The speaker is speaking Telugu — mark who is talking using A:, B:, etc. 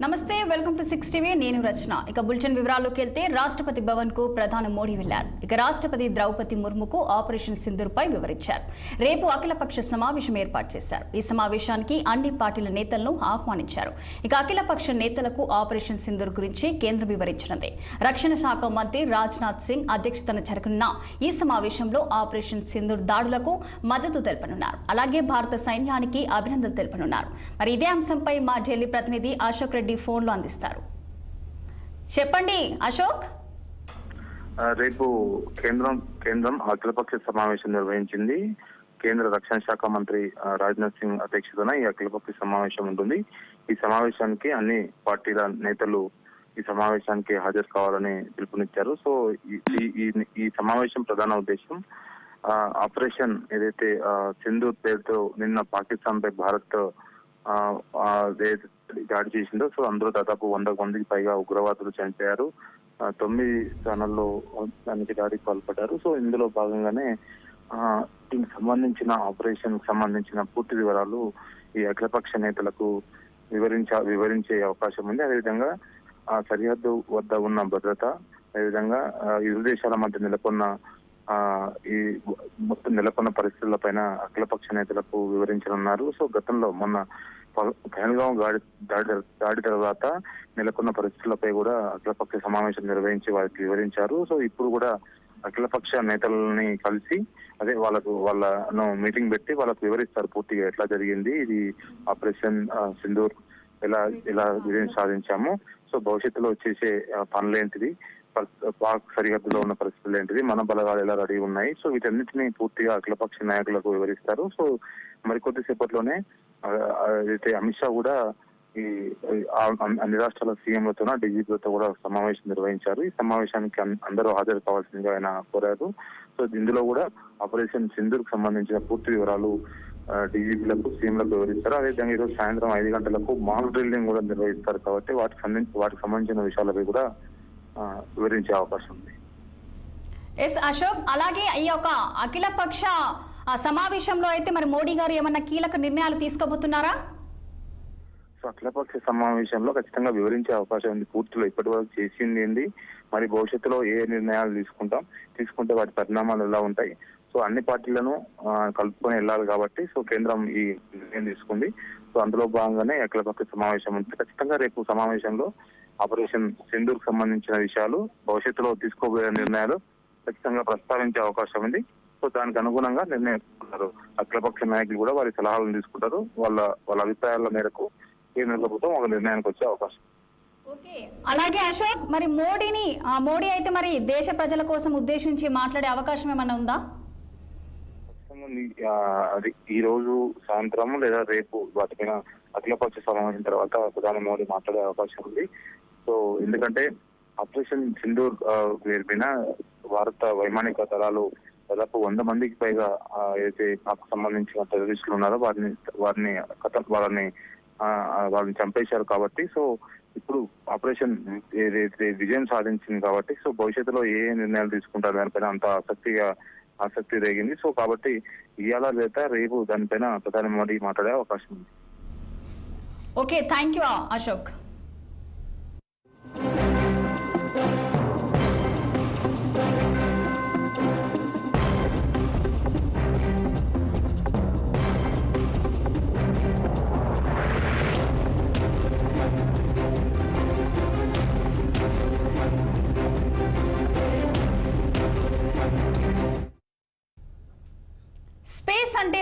A: నమస్తే, వెల్కమ్ టు 6 టీవీ. నేను రచన. ఇక బులెటిన్ వివరాల్లోకి వెళ్తే రాష్ట్రపతి భవన్ కు ప్రధాని మోడీ వెళ్లారు. ఇక రాష్ట్రపతి ద్రౌపది ముర్ముకు ఆపరేషన్ సింధూర్ పై వివరించారు. రేపు అఖిలపక్ష సమావేశం ఏర్పాటు చేశారు. ఈ సమావేశానికి అన్ని పార్టీల నేతలను ఆహ్వానించారు. ఇక అఖిలపక్ష నేతలకు ఆపరేషన్ సింధూర్ గురించి కేంద్రం వివరించినది. రక్షణ శాఖ మంత్రి రాజ్నాథ్ సింగ్ అధ్యక్షతన జరగనున్న ఈ సమావేశంలో ఆపరేషన్ సింధూర్ దాడులకు మద్దతు తెలుపనున్నారు. అలాగే భారత సైన్యానికి అభినందనలు తెలుపనున్నారు. మరి ఇదే అంశంపై మా ఢిల్లీ ప్రతినిధి అశోక్ రెడ్డి ఫోన్లో అందిస్తారు. చెప్పండి అశోక్.
B: రేపు కేంద్రం అఖిలపక్ష సమావేశం నిర్వహించింది. కేంద్ర రక్షణ శాఖ మంత్రి రాజ్నాథ్ సింగ్ అధ్యక్షతన ఈ అఖిలపక్ష సమావేశం ఉంటుంది. ఈ సమావేశానికి అన్ని పార్టీల నేతలు ఈ సమావేశానికి హాజరు కావాలని పిలుపునిచ్చారు. సో ఈ సమావేశం ప్రధాన ఉద్దేశం ఆపరేషన్ ఏదైతే సింధూర్ పేరుతో నిన్న పాకిస్తాన్ పై భారత్ దాడి చేసిందో, సో అందులో దాదాపు 100 మందికి పైగా ఉగ్రవాదులు చనిపోయారు. 9 స్థానాల్లో దానికి దాడికి పాల్పడ్డారు. సో ఇందులో భాగంగానే దీనికి సంబంధించిన ఆపరేషన్ సంబంధించిన పూర్తి వివరాలు ఈ అఖిలపక్ష నేతలకు వివరించే అవకాశం ఉంది. అదేవిధంగా సరిహద్దు వద్ద ఉన్న భద్రత, అదేవిధంగా ఇరు దేశాల మధ్య నెలకొన్న పరిస్థితులపైన అఖిలపక్ష నేతలకు వివరించనున్నారు. సో గతంలో మొన్న పహల్గాం దాడి తర్వాత నెలకొన్న పరిస్థితులపై కూడా అఖిలపక్ష సమావేశం నిర్వహించి వారికి వివరించారు. సో ఇప్పుడు కూడా అఖిలపక్ష నేతలని కలిసి వాళ్ళను మీటింగ్ పెట్టి వాళ్ళకు వివరిస్తారు పూర్తిగా ఎట్లా జరిగింది, ఇది ఆపరేషన్ సింధూర్ ఎలా విజయం సాధించాము, సో భవిష్యత్తులో చేసే పనులేంటిది, పాక్ సరిహద్దులో ఉన్న పరిస్థితులు ఏంటిది, మన బలగాలు ఎలా రెడీ ఉన్నాయి, సో వీటన్నిటిని పూర్తిగా అఖిలపక్ష నాయకులకు వివరిస్తారు. సో మరికొద్దిసేపట్లోనే అయితే అమిత్ షా కూడా ఈ అన్ని రాష్ట్రాల సీఎంలతో డీజీపీలతో కూడా సమావేశం నిర్వహించారు. ఈ సమావేశానికి అందరూ హాజరు కావాల్సిందిగా ఆయన కోరారు. సో ఇందులో కూడా ఆపరేషన్ సింధూర్ కు సంబంధించిన పూర్తి వివరాలు డీజీపీలకు సీఎంలకు వివరిస్తారు. అదేవిధంగా ఈరోజు సాయంత్రం 5 గంటలకు మాక్ డ్రిల్లింగ్ కూడా నిర్వహిస్తారు. కాబట్టి వాటికి సంబంధించిన విషయాలపై కూడా వివరించే అవకాశం ఉంది.
A: ఎస్ అశోక్, అలాగే ఈ యొక్క అఖిలపక్ష సమావేశంలో అయితే మరి మోడీ గారు ఏమన్నా కీలక నిర్ణయాలు తీసుకోబోతున్నారా?
B: సో అఖిలపక్ష సమావేశంలో ఖచ్చితంగా వివరించే అవకాశం ఉంది. పూర్తిలో ఇప్పటి వరకు చేసింది ఏంది, మరి భవిష్యత్తులో ఏ నిర్ణయాలు తీసుకుంటే వాటి పరిణామాలు ఎలా ఉంటాయి, సో అన్ని పార్టీలను కలుపుకొని వెళ్ళాలి కాబట్టి సో కేంద్రం ఈ నిర్ణయం తీసుకుంది. సో అందులో భాగంగానే అఖిలపక్ష సమావేశం ఉంటుంది. ఖచ్చితంగా రేపు సమావేశంలో ఆపరేషన్ సింధూర్ కు సంబంధించిన విషయాలు, భవిష్యత్తులో తీసుకోబోయే నిర్ణయాలు ఖచ్చితంగా ప్రస్తావించే అవకాశం ఉంది. సో దానికి అనుగుణంగా నిర్ణయం తీసుకుంటారు. అఖిలపక్ష నాయకులు కూడా వారి సలహాలను తీసుకుంటారు. వాళ్ళ అభిప్రాయాల మేరకు కేంద్ర ప్రభుత్వం ఒక నిర్ణయానికి వచ్చే అవకాశం.
A: ఓకే, అలాగే అశోక్, మరి మోడీ అయితే మరి దేశ ప్రజల కోసం ఉద్దేశించి మాట్లాడే అవకాశం ఏమైనా ఉందా?
B: అది ఈ రోజు సాయంత్రం లేదా రేపు వాటిపైన అఖిలపక్ష సమావేశం తర్వాత ప్రధాని మోడీ మాట్లాడే అవకాశం ఉంది. సో ఎందుకంటే ఆపరేషన్ సింధూర్ పేరుపైన భారత వైమానిక దళాలు దాదాపు 100 మందికి పైగా ఏదైతే నాకు సంబంధించిన టెర్రరిస్టులు ఉన్నారో వాళ్ళని చంపేశారు. కాబట్టి సో ఇప్పుడు ఆపరేషన్ విజయం సాధించింది కాబట్టి సో భవిష్యత్తులో ఏ నిర్ణయాలు తీసుకుంటారు దానిపైన అంత ఆసక్తి రేగింది. సో కాబట్టి ఇవాళ రేపు దానిపైన ప్రధాని మోడీ మాట్లాడే అవకాశం ఉంది.
A: Okay, thank you Ashok. Space అంటే